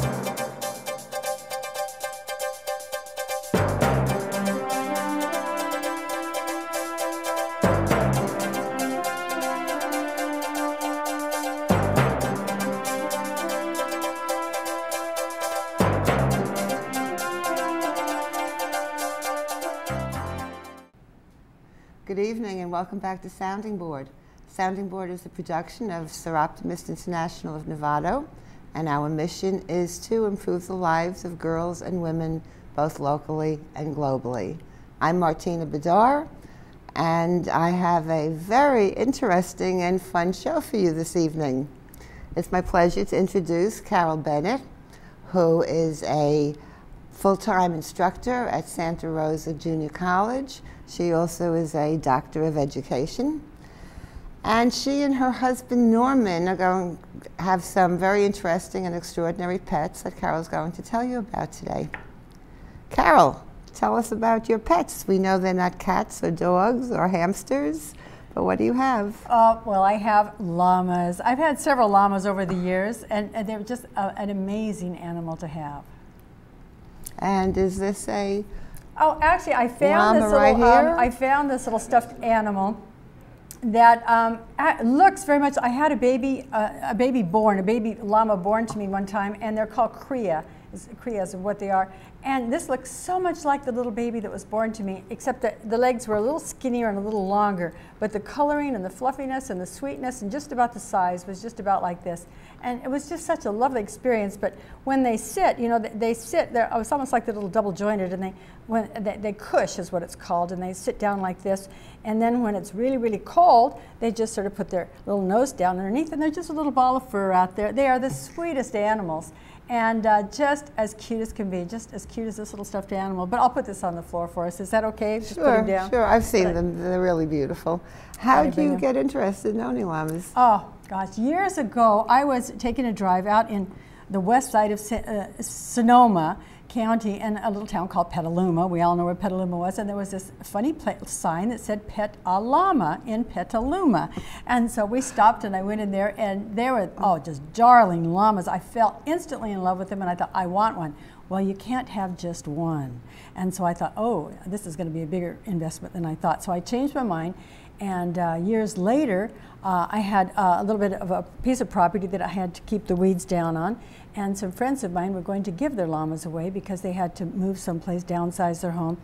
Good evening and welcome back to Sounding Board. Sounding Board is a production of Soroptimist International of Novato, and our mission is to improve the lives of girls and women both locally and globally. I'm Martina Bedar, and I have a very interesting and fun show for you this evening. It's my pleasure to introduce Carol Bennett, who is a full-time instructor at Santa Rosa Junior College. She also is a doctor of education. And she and her husband Norman are going to have some very interesting and extraordinary pets that Carol's going to tell you about today. Carol, tell us about your pets. We know they're not cats or dogs or hamsters, but what do you have? Well, I have llamas. I've had several llamas over the years, and they're just an amazing animal to have. And is this a Oh, actually, I found this little. I found this little stuffed animal that looks very much. I had a baby llama born to me one time, and they're called cria. Crias are what they are. And this looks so much like the little baby that was born to me, except that the legs were a little skinnier and a little longer. But the coloring and the fluffiness and the sweetness and just about the size was just about like this. And it was just such a lovely experience. But when they sit, you know, they sit, it's almost like they're little double jointed, and they cush is what it's called, and they sit down like this. And then when it's really, really cold, they just sort of put their little nose down underneath, and they're just a little ball of fur out there. They are the sweetest animals. And just as cute as can be, just as cute as this little stuffed animal. But I'll put this on the floor for us. Is that okay? Just put him down. Sure. I've seen them. They're really beautiful. How did you get interested in owning llamas? Oh, gosh. Years ago, I was taking a drive out in the west side of Sonoma County in a little town called Petaluma. We all know where Petaluma was. And there was this funny sign that said Pet a Llama in Petaluma. And so we stopped and I went in there, and they were, just darling llamas. I fell instantly in love with them, and I thought, I want one. Well, you can't have just one. And so I thought, oh, this is going to be a bigger investment than I thought. So I changed my mind. And years later, I had a little bit of a piece of property that I had to keep the weeds down on. And some friends of mine were going to give their llamas away because they had to move someplace, downsize their home.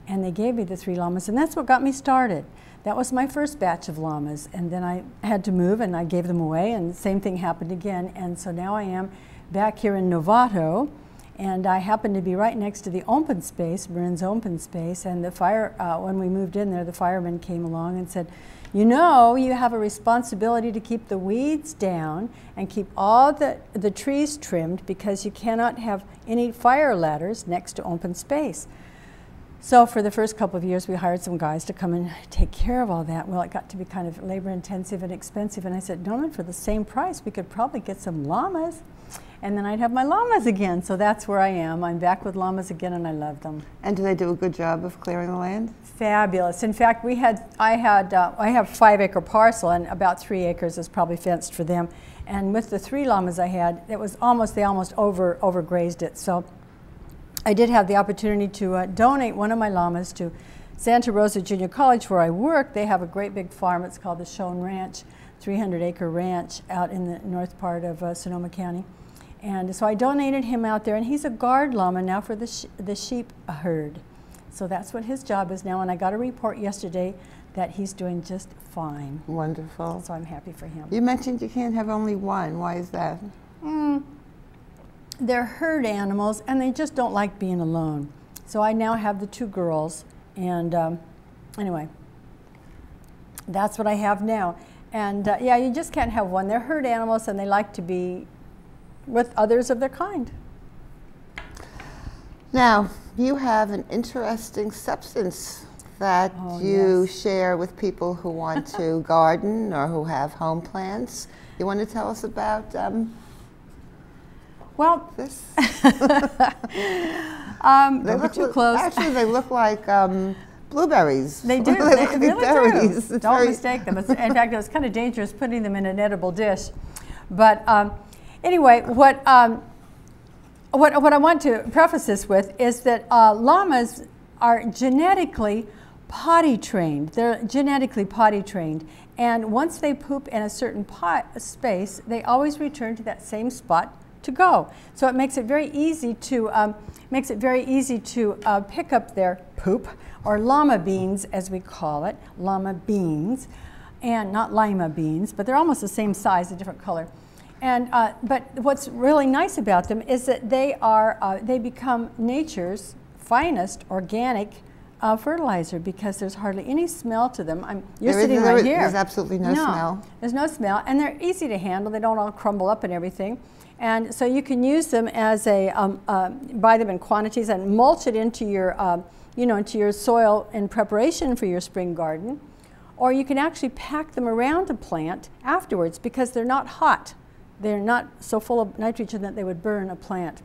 And they gave me the 3 llamas, and that's what got me started. That was my first batch of llamas. And then I had to move, and I gave them away, and the same thing happened again. And so now I am back here in Novato, and I happen to be right next to the open space, Marin's open space. And the fire, when we moved in there, the fireman came along and said, you know, you have a responsibility to keep the weeds down and keep all the trees trimmed, because you cannot have any fire ladders next to open space. So for the first couple of years, we hired some guys to come and take care of all that. Well, it got to be kind of labor intensive and expensive. And I said, Norman, for the same price, we could probably get some llamas. And then I'd have my llamas again. So that's where I am. I'm back with llamas again, and I love them. And do they do a good job of clearing the land? Fabulous. In fact, I have a 5-acre parcel, and about 3 acres is probably fenced for them. And with the 3 llamas I had, they almost overgrazed it. So I did have the opportunity to donate one of my llamas to Santa Rosa Junior College, where I work. They have a great big farm. It's called the Shone Ranch, 300-acre ranch out in the north part of Sonoma County. And so I donated him out there, and he's a guard llama now for the sheep herd. So that's what his job is now, and I got a report yesterday that he's doing just fine. Wonderful. So I'm happy for him. You mentioned you can't have only one. Why is that? They're herd animals, and they just don't like being alone. So I now have the 2 girls, and anyway, that's what I have now. And yeah, you just can't have one. They're herd animals, and they like to be with others of their kind. Now, you have an interesting substance that you share with people who want to garden or who have home plants. You want to tell us about well, this? Don't get too close. Actually, they look like blueberries. They do. They look like really berries. do. Don't mistake them. In fact, it was kind of dangerous putting them in an edible dish. But anyway, what what I want to preface this with is that llamas are genetically potty trained. They're genetically potty trained, and once they poop in a certain space, they always return to that same spot to go. So it makes it very easy to pick up their poop, or llama beans as we call it, llama beans, and not lima beans, but they're almost the same size, a different color. And but what's really nice about them is that they become nature's finest organic fertilizer, because there's hardly any smell to them. You're sitting right here. There's absolutely no smell. There's no smell, and they're easy to handle. They don't all crumble up and everything. And so you can use them as buy them in quantities and mulch it into your, into your soil in preparation for your spring garden. Or you can actually pack them around a plant afterwards, because they're not hot. They're not so full of nitrogen that they would burn a plant.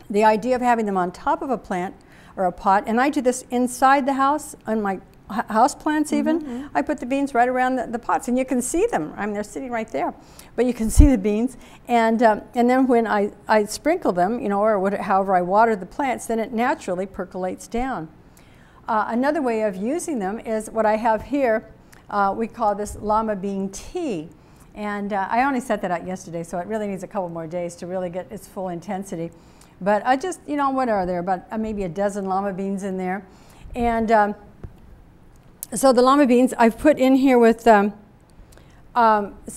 The idea of having them on top of a plant or a pot, and I do this inside the house on my house plants even. I put the beans right around the pots, and you can see them. I mean, they're sitting right there, but you can see the beans. And then when I sprinkle them, or however I water the plants, then it naturally percolates down. Another way of using them is what I have here. We call this llama bean tea. And I only set that out yesterday, so it really needs a couple more days to really get its full intensity. But I just, what are there? About maybe a dozen llama beans in there. And so the llama beans I've put in here with some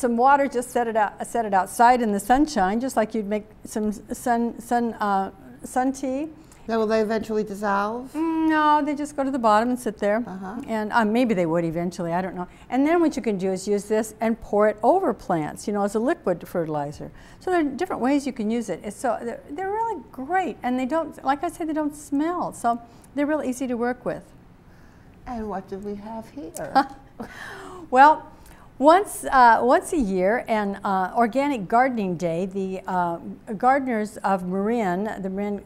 water, just set it outside in the sunshine, just like you'd make some sun tea. Now, will they eventually dissolve? No, they just go to the bottom and sit there. And maybe they would eventually, I don't know. And then what you can do is use this and pour it over plants, as a liquid fertilizer. So there are different ways you can use it. They're really great, and they don't, like I said, they don't smell. So they're really easy to work with. And what do we have here? Well, once a year, and Organic Gardening Day, the gardeners of Marin, the Marin,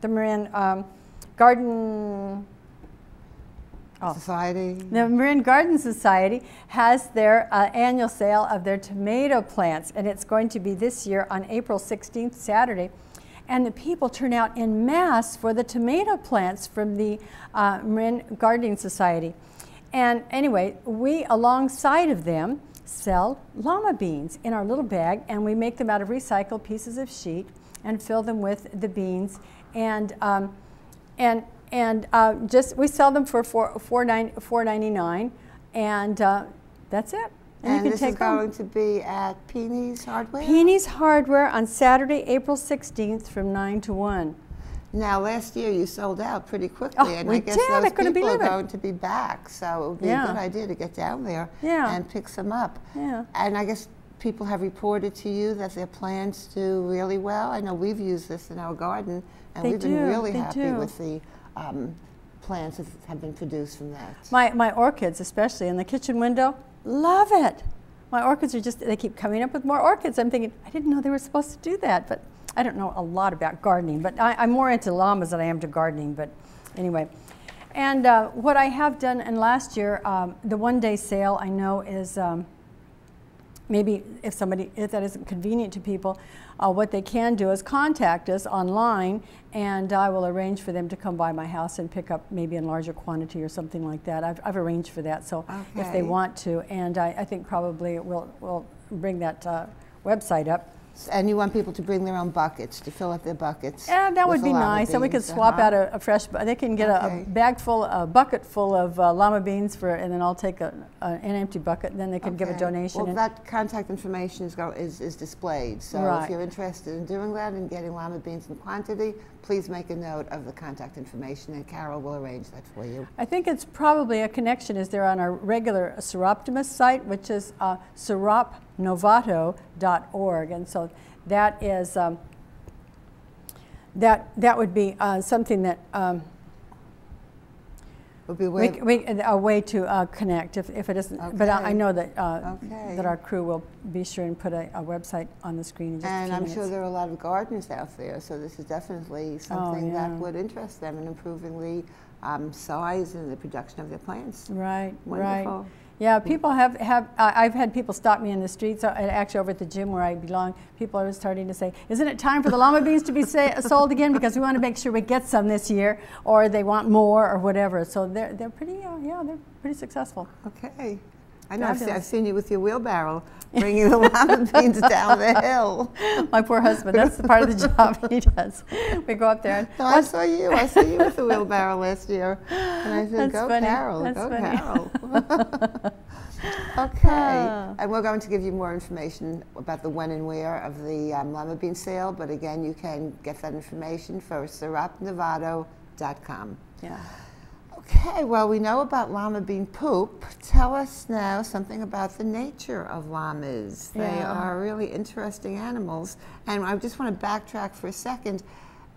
the Marin Garden Society. The Marin Garden Society has their annual sale of their tomato plants, and it's going to be this year on April 16th, Saturday. And the people turn out en masse for the tomato plants from the Marin Gardening Society. And anyway, we, alongside of them, sell llama beans in our little bag, and we make them out of recycled pieces of sheet and fill them with the beans. And we sell them for $4.99, and that's it. And this is going to be at Peeney's Hardware? Peeney's Hardware on Saturday, April 16th from 9 to 1. Now, last year you sold out pretty quickly, and I guess those people are going to be back, so it would be a good idea to get down there and pick some up. And I guess people have reported to you that their plants do really well. I know we've used this in our garden, and we've been really happy with the plants that have been produced from that. My orchids, especially in the kitchen window, love it. My orchids are they keep coming up with more orchids. I'm thinking, I didn't know they were supposed to do that, but I don't know a lot about gardening, but I'm more into llamas than I am to gardening, but anyway. And what I have done in last year, the one-day sale I know is maybe if that isn't convenient to people, what they can do is contact us online, and I will arrange for them to come by my house and pick up maybe in larger quantity or something like that. I've arranged for that, so if they want to, and I think probably we'll bring that website up. And you want people to bring their own buckets, to fill up their buckets? Yeah, that would be nice. And we could swap out a fresh, they can get a bag full, a bucket full of llama beans, and then I'll take an empty bucket, and then they can give a donation. Well, that contact information is displayed. So if you're interested in doing that and getting llama beans in quantity, please make a note of the contact information, and Carol will arrange that for you. I think it's probably a connection is there on our regular Soroptimist site, which is soropnovato.org, and so that is that would be something that would be a way to connect if it isn't. But I know that that our crew will be sure and put a website on the screen in just a few minutes. I'm sure there are a lot of gardeners out there, so this is definitely something that would interest them in improving the size and the production of their plants. Right. Wonderful. Right. Yeah, people I've had people stop me in the streets, actually over at the gym where I belong, people are starting to say, isn't it time for the llama beans to be sold again, because we want to make sure we get some this year, or they want more or whatever. So they're pretty, yeah, they're pretty successful. Okay. I know, I've seen you with your wheelbarrow bringing the llama beans down the hill. My poor husband, that's the part of the job he does. We go up there. No, I saw you with the wheelbarrow last year. And I said, go Carol, go Carol. Okay, and we're going to give you more information about the when and where of the llama bean sale, but again, you can get that information for soropnovato.com. Yeah. Okay, well, we know about llama bean poop. Tell us now something about the nature of llamas. Yeah. They are really interesting animals. And I just want to backtrack for a second.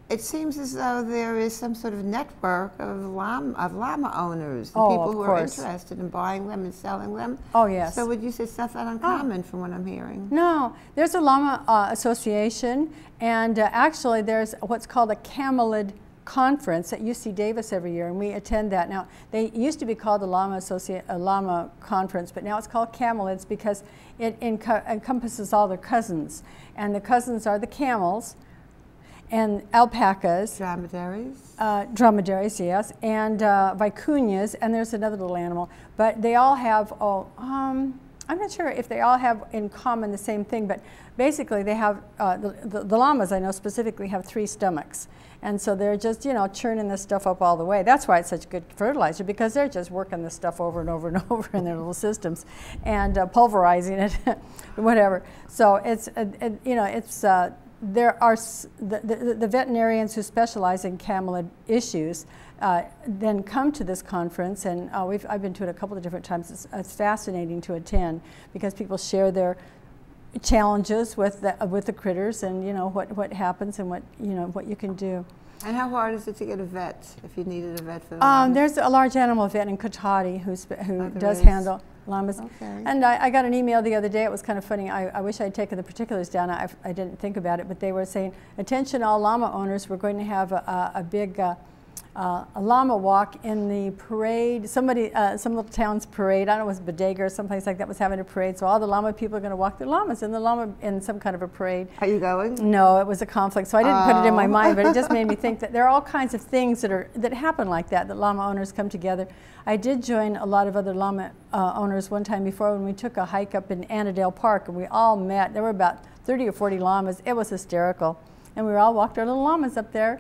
It seems as though there is some sort of network of llama owners, people who are interested in buying them and selling them. Oh, yes. So would you say it's not that uncommon from what I'm hearing? No, there's a llama association, and actually there's what's called a camelid conference at UC Davis every year, and we attend that. Now, they used to be called the Llama Conference, but now it's called camelids because it encompasses all their cousins, and the cousins are the camels and alpacas, dromedaries, yes, and vicuñas, and there's another little animal, but they all have I'm not sure if they all have in common the same thing, but basically they have, the llamas I know specifically have 3 stomachs. And so they're just, you know, churning this stuff up all the way. That's why it's such good fertilizer, because they're just working this stuff over and over and over in their little systems and pulverizing it, whatever. So it's, you know, it's, there are the veterinarians who specialize in camelid issues then come to this conference, and I've been to it a couple of different times. It's fascinating to attend because people share their challenges with the critters, and you know what happens and what you can do. And how hard is it to get a vet if you needed a vet for the llamas? There's a large animal vet in Cotati who does handle llamas. Okay. And I got an email the other day. It was kind of funny. I wish I'd taken the particulars down. I didn't think about it, but they were saying, attention all llama owners, we're going to have a big a llama walk in the parade. Some little town's parade, I don't know, it was Bodega or someplace like that, was having a parade. So all the llama people are going to walk their llamas in some kind of a parade. Are you going? No, it was a conflict, so I didn't put it in my mind, but it just made me think that there are all kinds of things that happen like that llama owners come together. I did join a lot of other llama owners one time before when we took a hike up in Annandale Park, and we all met. There were about 30 or 40 llamas. It was hysterical. And we all walked our little llamas up there.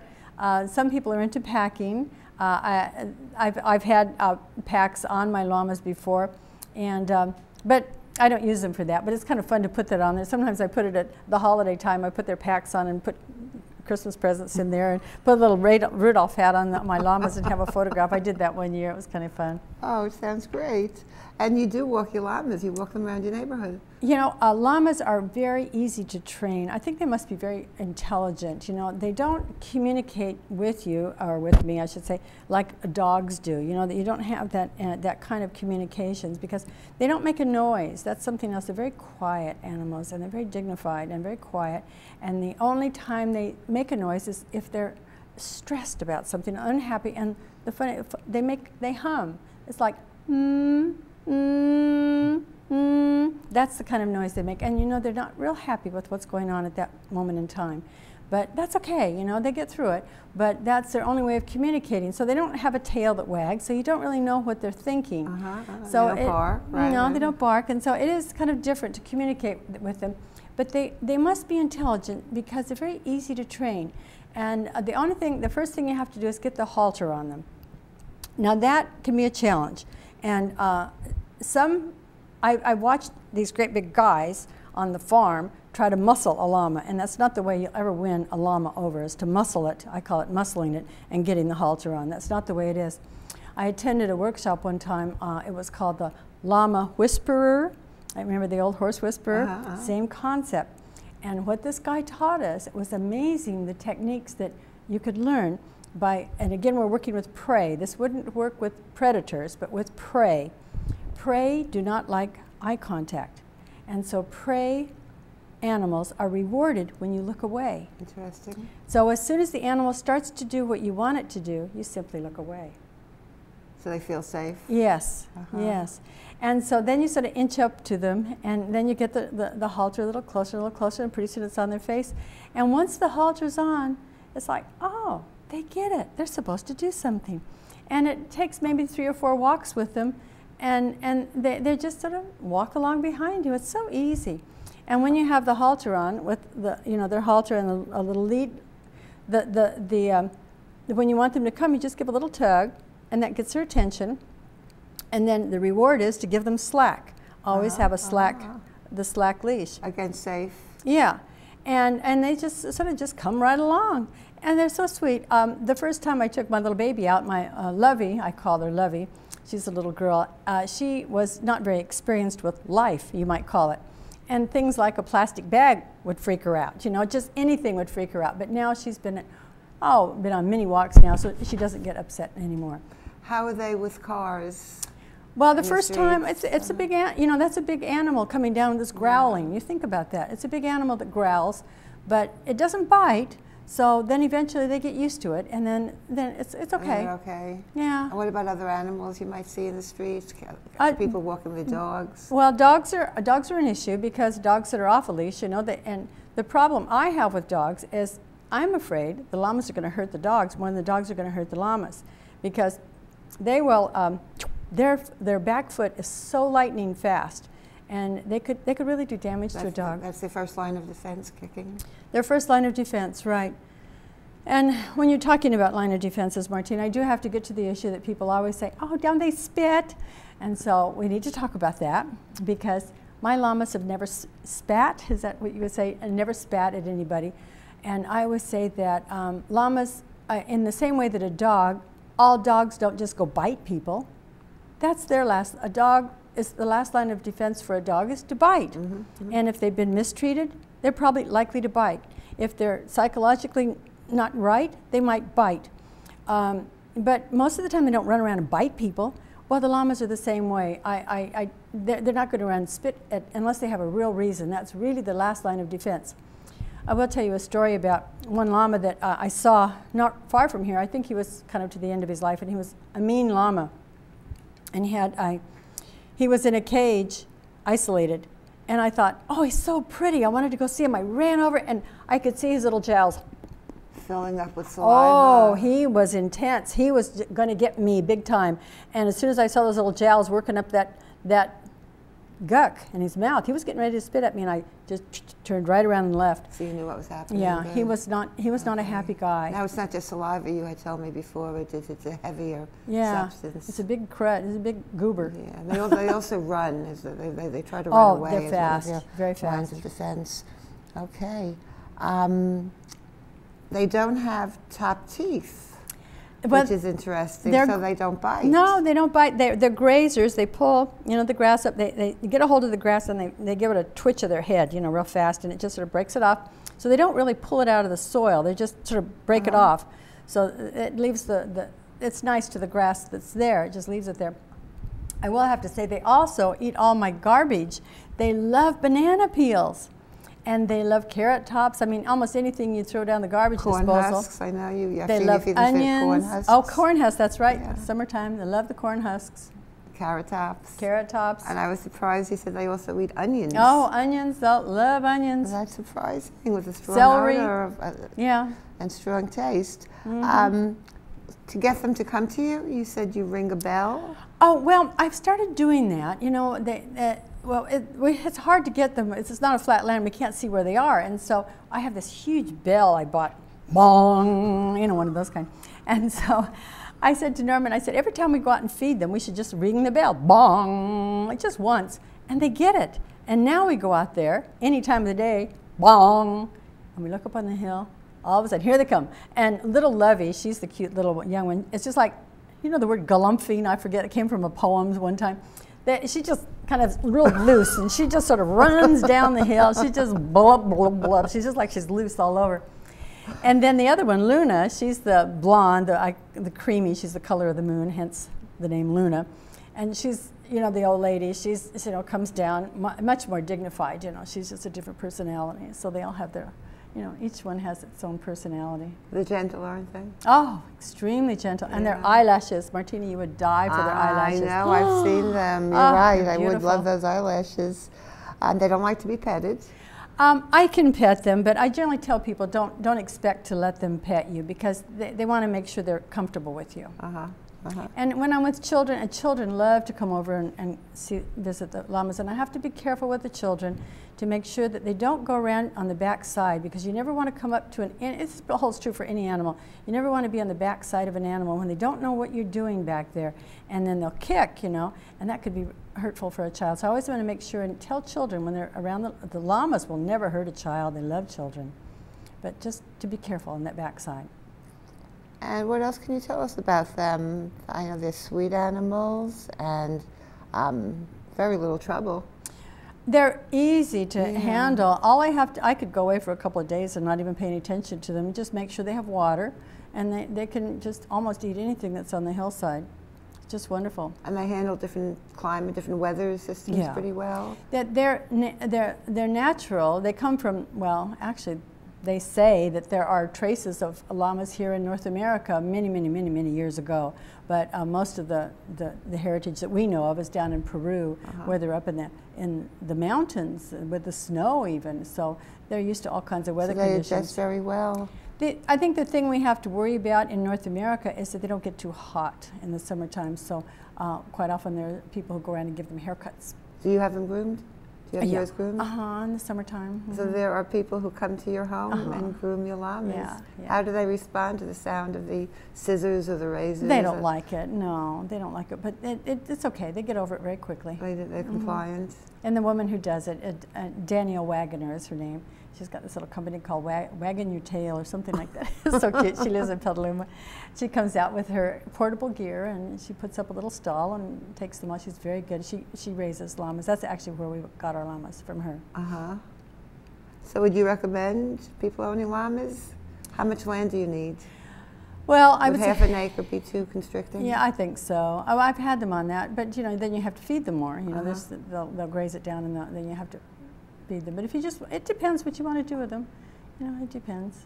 Some people are into packing. I've had packs on my llamas before, and but I don't use them for that. But it's kind of fun to put that on there. Sometimes I put it at the holiday time. I put their packs on and put Christmas presents in there, and put a little Rudolph hat on my llamas and have a photograph. I did that one year. It was kind of fun. Oh, it sounds great. And you do walk your llamas. You walk them around your neighborhood. You know, llamas are very easy to train. I think they must be very intelligent. You know, they don't communicate with you, or with me, I should say, like dogs do. You know, that you don't have that kind of communications because they don't make a noise. That's something else. They're very quiet animals, and they're very dignified and very quiet. And the only time they make a noise is if they're stressed about something, unhappy. And the funny, they hum. It's like that's the kind of noise they make, and you know they're not real happy with what's going on at that moment in time, but that's okay. You know, they get through it, but that's their only way of communicating. So they don't have a tail that wags, so you don't really know what they're thinking. So they don't bark, right? No, they don't bark, and so it is kind of different to communicate with them. But they must be intelligent because they're very easy to train. And the first thing you have to do is get the halter on them. Now that can be a challenge. And I watched these great big guys on the farm try to muscle a llama, and that's not the way you'll ever win a llama over, is to muscle it. I call it muscling it and getting the halter on. That's not the way it is. I attended a workshop one time. It was called the Llama Whisperer. I remember the old horse whisperer, same concept. And what this guy taught us, it was amazing, the techniques that you could learn by, and again, we're working with prey. This wouldn't work with predators, but with prey. Prey do not like eye contact. And so prey animals are rewarded when you look away. Interesting. So as soon as the animal starts to do what you want it to do, you simply look away. So they feel safe? Yes, yes. And so then you sort of inch up to them, and then you get the halter a little closer, and pretty soon it's on their face. And once the halter's on, it's like, oh, they get it. They're supposed to do something. And it takes maybe 3 or 4 walks with them, and they just sort of walk along behind you. It's so easy. And when you have the halter on, with their halter and a little lead, when you want them to come, you just give a little tug, and that gets their attention. And then the reward is to give them slack. Always have a the slack leash. Again, safe. Yeah, and they just sort of just come right along, and they're so sweet. The first time I took my little baby out, my Lovey, I call her Lovey. She's a little girl. She was not very experienced with life, you might call it. And things like a plastic bag would freak her out. You know, just anything would freak her out. But now she's been on many walks now, so she doesn't get upset anymore. How are they with cars? Well, the first time, it's a big, that's a big animal coming down with this growling. You think about that. It's a big animal that growls, but it doesn't bite. So then eventually they get used to it, and then it's okay. Okay. Yeah. And what about other animals you might see in the streets? People walking their dogs? Well, dogs are an issue, because dogs that are off a leash, and the problem I have with dogs is I'm afraid the llamas are going to hurt the dogs more than the dogs are going to hurt the llamas, because they will, their back foot is so lightning fast, and they could really do damage to a dog. That's their first line of defense, kicking? Their first line of defense, right. And when you're talking about line of defenses, Martine, I do have to get to the issue that people always say, oh, don't they spit? And so we need to talk about that, because my llamas have never spat, is that what you would say? And never spat at anybody. And I always say that llamas, in the same way that all dogs don't just go bite people. That's their a dog is the last line of defense for a dog is to bite. And if they've been mistreated, they're probably likely to bite. If they're psychologically not right, they might bite. But most of the time they don't run around and bite people. Well, the llamas are the same way. They're not going to run and spit unless they have a real reason. That's really the last line of defense. I will tell you a story about one llama that I saw not far from here. I think he was kind of to the end of his life, and he was a mean llama. And he was in a cage, isolated. And I thought, oh, he's so pretty. I wanted to go see him. I ran over, and I could see his little jowls filling up with saliva. Oh, he was intense. He was going to get me big time. And as soon as I saw those little jowls working up that guck in his mouth, he was getting ready to spit at me, and I just turned right around and left. So you knew what was happening. Yeah, he was not a happy guy. Now it's not just saliva. You had told me before. It's a heavier substance. It's a big crud. It's a big goober. Yeah, and they also run. They try to run away. Oh, they're fast. Very fast. Lines of defense. Okay. They don't have top teeth, which is interesting, so they don't bite. No, they don't bite. They're grazers. They pull, the grass up. They get a hold of the grass, and they give it a twitch of their head, real fast, and it just sort of breaks it off. So they don't really pull it out of the soil. They just sort of break it off. So it leaves it's nice to the grass that's there. It just leaves it there. I will have to say they also eat all my garbage. They love banana peels. And they love carrot tops. I mean, almost anything you throw down the garbage disposal. Corn husks, I know you. They love onions. Corn husks. Oh, corn husks, that's right. Yeah. Summertime, they love the corn husks. Carrot tops. Carrot tops. And I was surprised you said they also eat onions. Oh, onions, they'll love onions. That's surprising with a strong celery. Odor and strong taste. To get them to come to you, you said you ring a bell? Oh, well, I've started doing that. Well, it's hard to get them. It's not a flat land. We can't see where they are. And so I have this huge bell I bought. Bong, one of those kind. And so I said to Norman, every time we go out and feed them, we should just ring the bell. Bong, like just once. And they get it. And now we go out there any time of the day. Bong. And we look up on the hill. All of a sudden, here they come. And little Lovey, she's the cute little young one. It's just like, the word galumphine, I forget. It came from a poem one time. She just kind of real loose, and she just sort of runs down the hill. She just blub, blub, blub. She's just like she's loose all over. And then the other one, Luna, she's the blonde, the creamy. She's the color of the moon, hence the name Luna. And she's, the old lady. She's, comes down much more dignified. She's just a different personality. So they all have their, you know, each one has its own personality. They're gentle, aren't they? Oh, extremely gentle. And their eyelashes, Martina, you would die for their eyelashes. I know, I've seen them. You're right, I would love those eyelashes. They don't like to be petted. I can pet them, but I generally tell people don't expect to let them pet you because they want to make sure they're comfortable with you. And when I'm with children, and children love to come over and visit the llamas, and I have to be careful with the children to make sure that they don't go around on the back side, because you never want to come up to it holds true for any animal, you never want to be on the back side of an animal when they don't know what you're doing back there, and then they'll kick, you know, and that could be hurtful for a child. So I always want to make sure and tell children when they're around the llamas will never hurt a child, they love children, but just to be careful on that back side. And what else can you tell us about them? I know they're sweet animals and very little trouble. They're easy to handle. All I could go away for a couple of days and not even pay any attention to them, just make sure they have water, and they can just almost eat anything that's on the hillside. It's just wonderful. And they handle different climate, different weather systems pretty well? They're natural. They come from, well, actually, they say that there are traces of llamas here in North America many years ago, but most of the heritage that we know of is down in Peru, where they're up in the mountains with the snow even. So they're used to all kinds of weather conditions. They adjust very well. I think the thing we have to worry about in North America is that they don't get too hot in the summertime. So quite often there are people who go around and give them haircuts. Do you have them groomed? Do you have yours groomed? In the summertime. So there are people who come to your home and groom your llamas. How do they respond to the sound of the scissors or the razors? They don't like it. No, they don't like it. But it's okay. They get over it very quickly. They're compliant. And the woman who does it, Danielle Wagoner is her name. She's got this little company called Wagon Your Tail or something like that. It's so cute. She lives in Petaluma. She comes out with her portable gear and she puts up a little stall and takes them all. She's very good. She raises llamas. That's actually where we got our llamas, from her. So would you recommend people owning llamas? How much land do you need? Well, I would say half an acre be too constricting? Yeah, I think so. I've had them on that, but you know, then you have to feed them more. You know, they'll graze it down, and then you have to feed them. But if you it depends what you want to do with them. You know, it depends.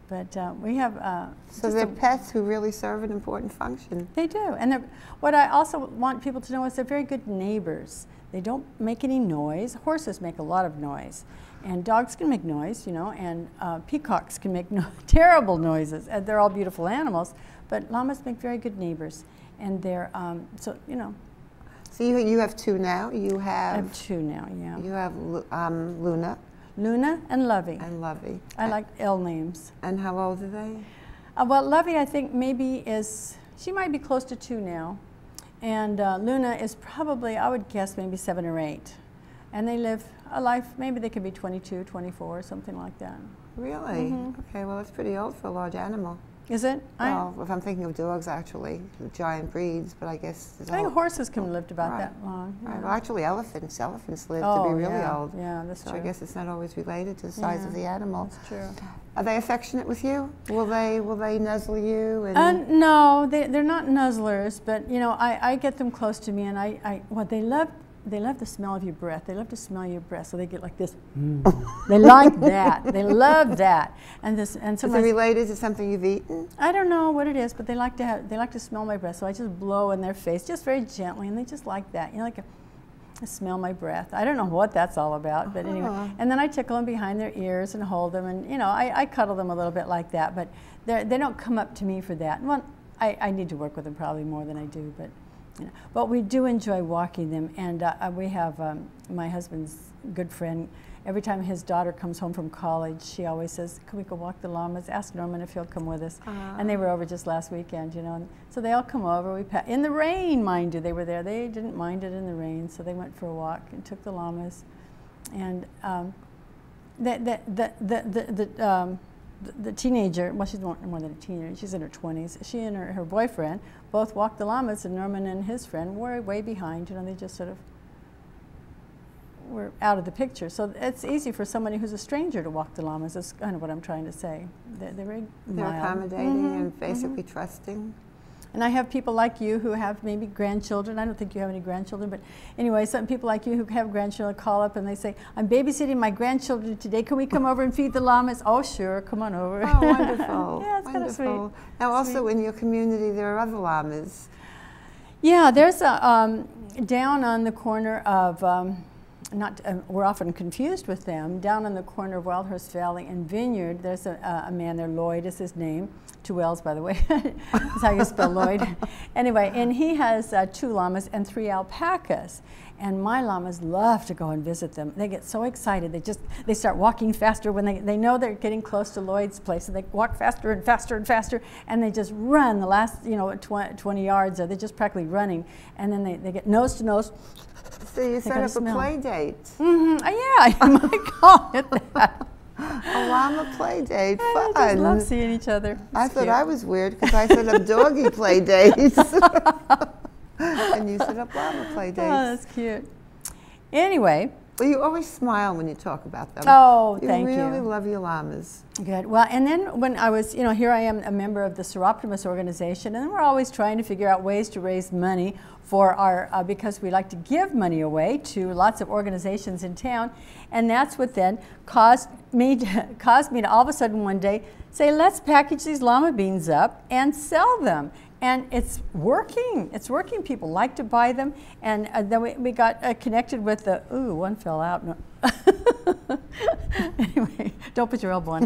But we have. So they're pets who really serve an important function. They do, and what I also want people to know is they're very good neighbors. They don't make any noise. Horses make a lot of noise, and dogs can make noise, you know, and peacocks can make terrible noises. And they're all beautiful animals, but llamas make very good neighbors, and they're so you know. So you have two now. I have two now. Yeah. You have Luna. Luna and Lovey. And Lovey. I like L names. And how old are they? Well, Lovey, I think she might be close to 2 now. And Luna is probably, I would guess, maybe 7 or 8. And they live a life, maybe they could be 22, 24, something like that. Really? Okay, well, that's pretty old for a large animal. Is it? Well, if I'm thinking of dogs, actually, giant breeds, but I guess... I think horses can live about that long. Right. Well, actually, elephants live to be really old. Yeah, that's true. So I guess it's not always related to the size of the animal. That's true. Are they affectionate with you? Will they nuzzle you? No, they're not nuzzlers, but you know, I get them close to me, and what they love the smell of your breath. They love to smell your breath, so they get like this. They like that. They love that. And sometimes. Is it related to something you've eaten? I don't know what it is, but they like to smell my breath. So I just blow in their face, just very gently, and they just like that. You know, like smell my breath. I don't know what that's all about, but anyway. And then I tickle them behind their ears and hold them, and you know, I cuddle them a little bit like that. But they don't come up to me for that. Well, I need to work with them probably more than I do, but. You know, but we do enjoy walking them, and we have my husband's good friend. Every time his daughter comes home from college, she always says, "Can we go walk the llamas? Ask Norman if he'll come with us." And they were over just last weekend, you know. And so they all come over. In the rain, mind you, they were there. They didn't mind it in the rain, so they went for a walk and took the llamas. And the teenager, well, she's more than a teenager, she's in her 20s, she and her boyfriend both walked the llamas, and Norman and his friend were way behind, you know, they just sort of were out of the picture. So it's easy for somebody who's a stranger to walk the llamas, that's kind of what I'm trying to say. They're very mild. Accommodating and basically trusting. And I have people like you who have maybe grandchildren. I don't think you have any grandchildren, but anyway, some people like you who have grandchildren call up and they say, I'm babysitting my grandchildren today. Can we come over and feed the llamas? Oh, sure, come on over. Oh, wonderful. Yeah, it's kind of sweet. Now, also in your community, there are other llamas. Yeah, there's a, down on the corner of, we're often confused with them, down on the corner of Wildhurst Valley and Vineyard, there's a man there, Lloyd is his name, 2 L's by the way, that's how you spell Lloyd. Anyway, and he has 2 llamas and 3 alpacas. And my llamas love to go and visit them. They get so excited. They start walking faster when they know they're getting close to Lloyd's place. And they walk faster and faster and faster, and they just run the last 20 yards. Or they're just practically running. And then they get nose to nose. So you set up a play date. Mm-hmm. Yeah, you might call it that. A llama play date, fun. I just love seeing each other. I thought I was weird because I set up doggy play dates. And you set up llama play dates. Oh, that's cute. Anyway. Well, you always smile when you talk about them. Oh, thank you. You really love your llamas. Good. Well, and then when I was, here I am a member of the Soroptimist organization, and we're always trying to figure out ways to raise money for our, because we like to give money away to lots of organizations in town, and that's what then caused me to all of a sudden one day say, let's package these llama beans up and sell them. And it's working. It's working. People like to buy them. And then we got connected with the, ooh, one fell out. No. Anyway, don't put your elbow on.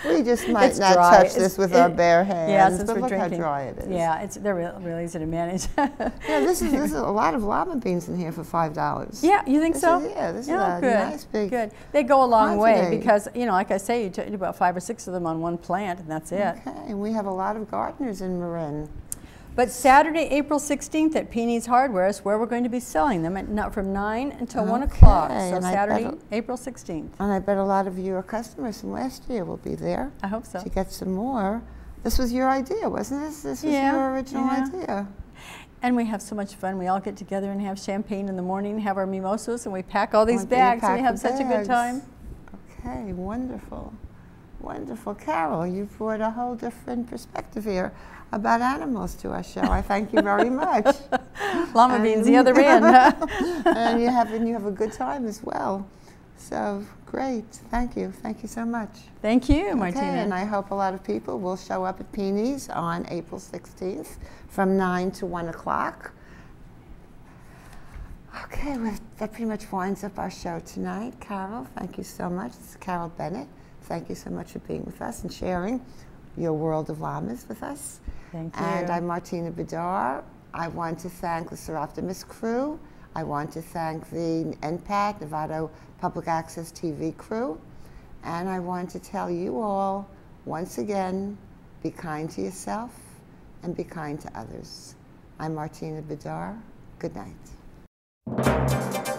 We just might not touch this with our bare hands. Yeah, since but we're look drinking. how dry it is. Yeah, they're really easy to manage. Yeah, this is a lot of llama beans in here for $5. Yeah, you think so? This is good. a nice big. Good. They go a long way quantity. because, like I say, you do about 5 or 6 of them on one plant, and that's it. Okay, and we have a lot of gardeners in Marin. But Saturday, April 16th at Peeney's Hardware is where we're going to be selling them from 9 until 1 o'clock. So and Saturday, April 16th. And I bet a lot of your customers from last year will be there. I hope so. To get some more. This was your idea, wasn't it? This was your original idea. And we have so much fun. We all get together and have champagne in the morning, have our mimosas, and we pack all these bags, and we have such a good time. Okay, wonderful. Wonderful. Carol, you brought a whole different perspective here about animals to our show. I thank you very much. Llama beans the other end. And you have a good time as well. So great. Thank you. Thank you so much. Thank you, Martina. Okay, and I hope a lot of people will show up at Peeney's on April 16th from 9 to 1 o'clock. Okay, well, that pretty much winds up our show tonight. Carol, thank you so much. This is Carol Bennett. Thank you so much for being with us and sharing your world of llamas with us. Thank you. And I'm Martina Bedar. I want to thank the Soroptimist crew. I want to thank the NPAT, Novato Public Access TV crew. And I want to tell you all, once again, be kind to yourself and be kind to others. I'm Martina Bedar. Good night.